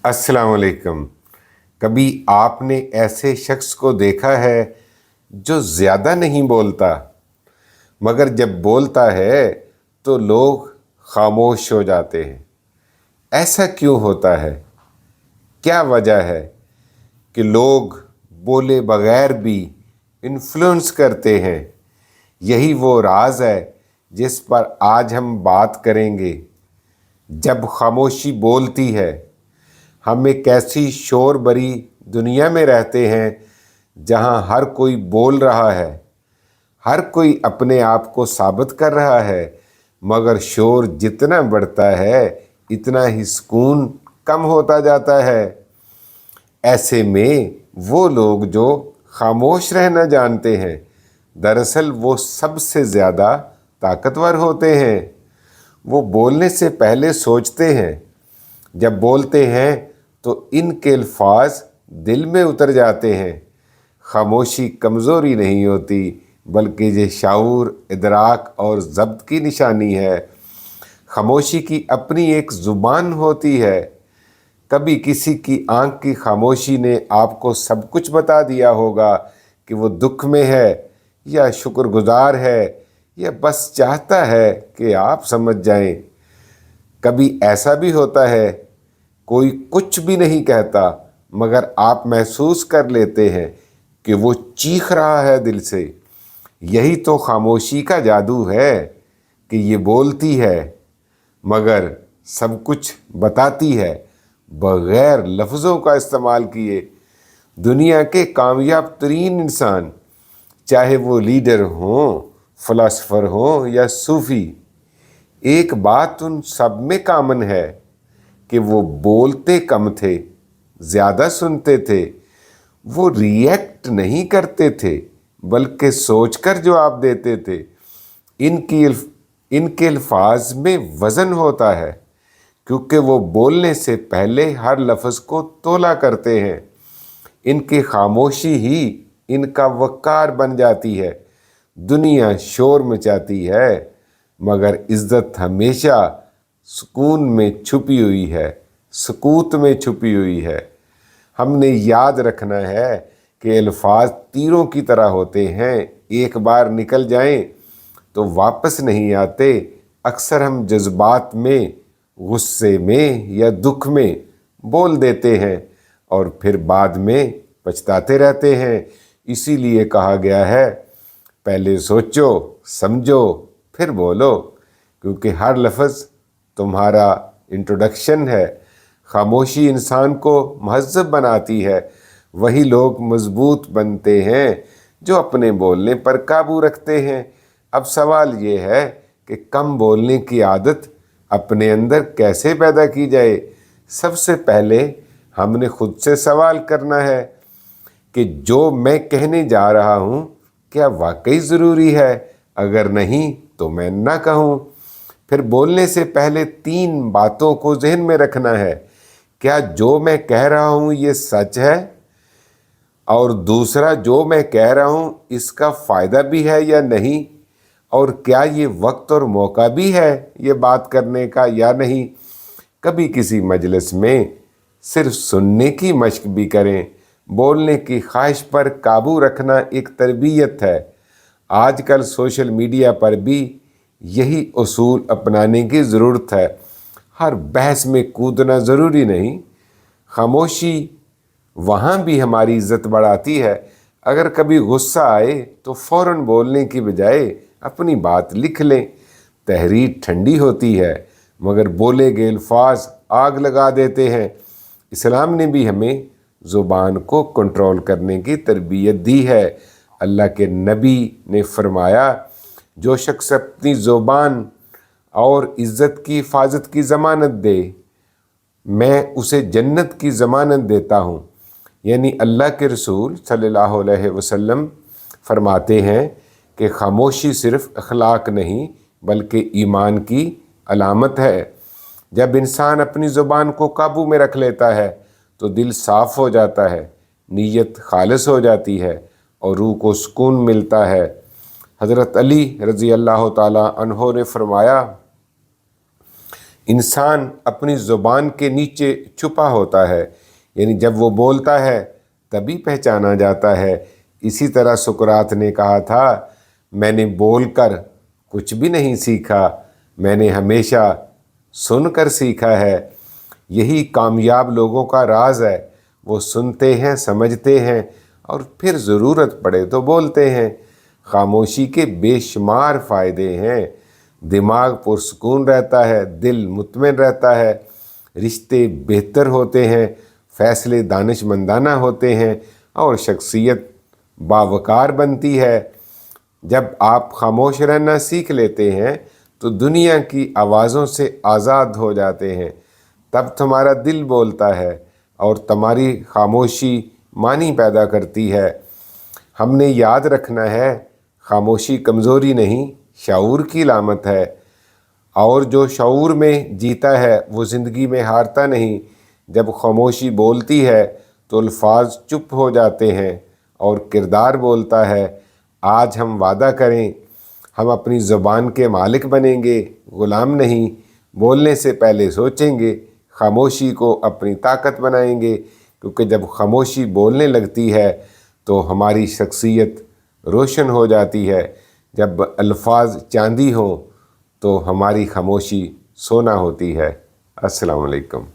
अस्सलाम वालेकुम। कभी आपने ऐसे शख्स को देखा है जो ज़्यादा नहीं बोलता, मगर जब बोलता है तो लोग खामोश हो जाते हैं? ऐसा क्यों होता है? क्या वजह है कि लोग बोले बगैर भी इन्फ्लुएंस करते हैं? यही वो राज है जिस पर आज हम बात करेंगे। जब खामोशी बोलती है, हम एक ऐसी शोर भरी दुनिया में रहते हैं जहां हर कोई बोल रहा है, हर कोई अपने आप को साबित कर रहा है, मगर शोर जितना बढ़ता है इतना ही सुकून कम होता जाता है। ऐसे में वो लोग जो खामोश रहना जानते हैं, दरअसल वो सबसे ज़्यादा ताकतवर होते हैं। वो बोलने से पहले सोचते हैं, जब बोलते हैं तो इनके अल्फाज दिल में उतर जाते हैं। खामोशी कमज़ोरी नहीं होती, बल्कि ये शाऊर, इदराक और ज़ब्त की निशानी है। खामोशी की अपनी एक ज़ुबान होती है। कभी किसी की आंख की खामोशी ने आपको सब कुछ बता दिया होगा कि वो दुख में है या शुक्रगुजार है या बस चाहता है कि आप समझ जाएं। कभी ऐसा भी होता है, कोई कुछ भी नहीं कहता, मगर आप महसूस कर लेते हैं कि वो चीख रहा है दिल से। यही तो खामोशी का जादू है कि ये बोलती है मगर सब कुछ बताती है बग़ैर लफ्ज़ों का इस्तेमाल किए। दुनिया के कामयाब तरीन इंसान, चाहे वो लीडर हों, फ़िलासफ़र हों या सूफ़ी, एक बात उन सब में कॉमन है कि वो बोलते कम थे, ज़्यादा सुनते थे। वो रिएक्ट नहीं करते थे, बल्कि सोचकर जवाब देते थे। इनके अल्फाज में वज़न होता है, क्योंकि वो बोलने से पहले हर लफ्ज़ को तोला करते हैं। इनकी खामोशी ही इनका वक़ार बन जाती है। दुनिया शोर मचाती है, मगर इज़्ज़त हमेशा सुकून में छुपी हुई है, सुकूत में छुपी हुई है। हमने याद रखना है कि अल्फाज तीरों की तरह होते हैं, एक बार निकल जाएं तो वापस नहीं आते। अक्सर हम जज्बात में, गुस्से में या दुख में बोल देते हैं और फिर बाद में पछताते रहते हैं। इसीलिए कहा गया है, पहले सोचो, समझो, फिर बोलो, क्योंकि हर लफ्ज़ तुम्हारा इंट्रोडक्शन है। खामोशी इंसान को महज़्ज़ब बनाती है। वही लोग मज़बूत बनते हैं जो अपने बोलने पर काबू रखते हैं। अब सवाल ये है कि कम बोलने की आदत अपने अंदर कैसे पैदा की जाए। सबसे पहले हमने खुद से सवाल करना है कि जो मैं कहने जा रहा हूँ क्या वाकई ज़रूरी है? अगर नहीं तो मैं ना कहूँ। फिर बोलने से पहले 3 बातों को जहन में रखना है। क्या जो मैं कह रहा हूँ ये सच है? और दूसरा, जो मैं कह रहा हूँ इसका फ़ायदा भी है या नहीं? और क्या ये वक्त और मौका भी है ये बात करने का या नहीं? कभी किसी मजलिस में सिर्फ सुनने की मशक भी करें। बोलने की ख्वाहिश पर काबू रखना एक तरबियत है। आजकल सोशल मीडिया पर भी यही उसूल अपनाने की ज़रूरत है। हर बहस में कूदना ज़रूरी नहीं। खामोशी वहाँ भी हमारी इज़्ज़त बढ़ाती है। अगर कभी गुस्सा आए तो फ़ौरन बोलने की बजाय अपनी बात लिख लें। तहरीर ठंडी होती है, मगर बोले गए अल्फाज आग लगा देते हैं। इस्लाम ने भी हमें ज़ुबान को कंट्रोल करने की तरबियत दी है। अल्लाह के नबी ने फरमाया, जो शख्स अपनी ज़ुबान और इज़्ज़त की हिफाजत की ज़मानत दे, मैं उसे जन्नत की ज़मानत देता हूँ। यानी अल्लाह के रसूल सल्लल्लाहु अलैहि वसल्लम फरमाते हैं कि खामोशी सिर्फ़ अखलाक नहीं बल्कि ईमान की अलामत है। जब इंसान अपनी ज़ुबान को काबू में रख लेता है तो दिल साफ़ हो जाता है, नीयत खालिस हो जाती है और रूह को सुकून मिलता है। हज़रत अली रज़ी अल्लाह ताला अन्हो ने फरमाया, इंसान अपनी ज़ुबान के नीचे छुपा होता है, यानी जब वो बोलता है तभी पहचाना जाता है। इसी तरह सुकरात ने कहा था, मैंने बोलकर कुछ भी नहीं सीखा, मैंने हमेशा सुनकर सीखा है। यही कामयाब लोगों का राज है, वो सुनते हैं, समझते हैं और फिर ज़रूरत पड़े तो बोलते हैं। खामोशी के बेशुमार फ़ायदे हैं। दिमाग पुरसुकून रहता है, दिल मुतमईन रहता है, रिश्ते बेहतर होते हैं, फ़ैसले दानिशमंदाना होते हैं और शख्सियत बावकार बनती है। जब आप खामोश रहना सीख लेते हैं तो दुनिया की आवाज़ों से आज़ाद हो जाते हैं। तब तुम्हारा दिल बोलता है और तुम्हारी खामोशी मानी पैदा करती है। हमने याद रखना है, खामोशी कमज़ोरी नहीं, शऊर की लामत है। और जो शऊर में जीता है वो ज़िंदगी में हारता नहीं। जब खामोशी बोलती है तो अल्फाज चुप हो जाते हैं और किरदार बोलता है। आज हम वादा करें, हम अपनी ज़ुबान के मालिक बनेंगे, ग़ुलाम नहीं। बोलने से पहले सोचेंगे, खामोशी को अपनी ताकत बनाएंगे, क्योंकि जब खामोशी बोलने लगती है तो हमारी शख्सियत रोशन हो जाती है। जब अल्फाज चांदी हों तो हमारी खामोशी सोना होती है। अस्सलाम वालेकुम।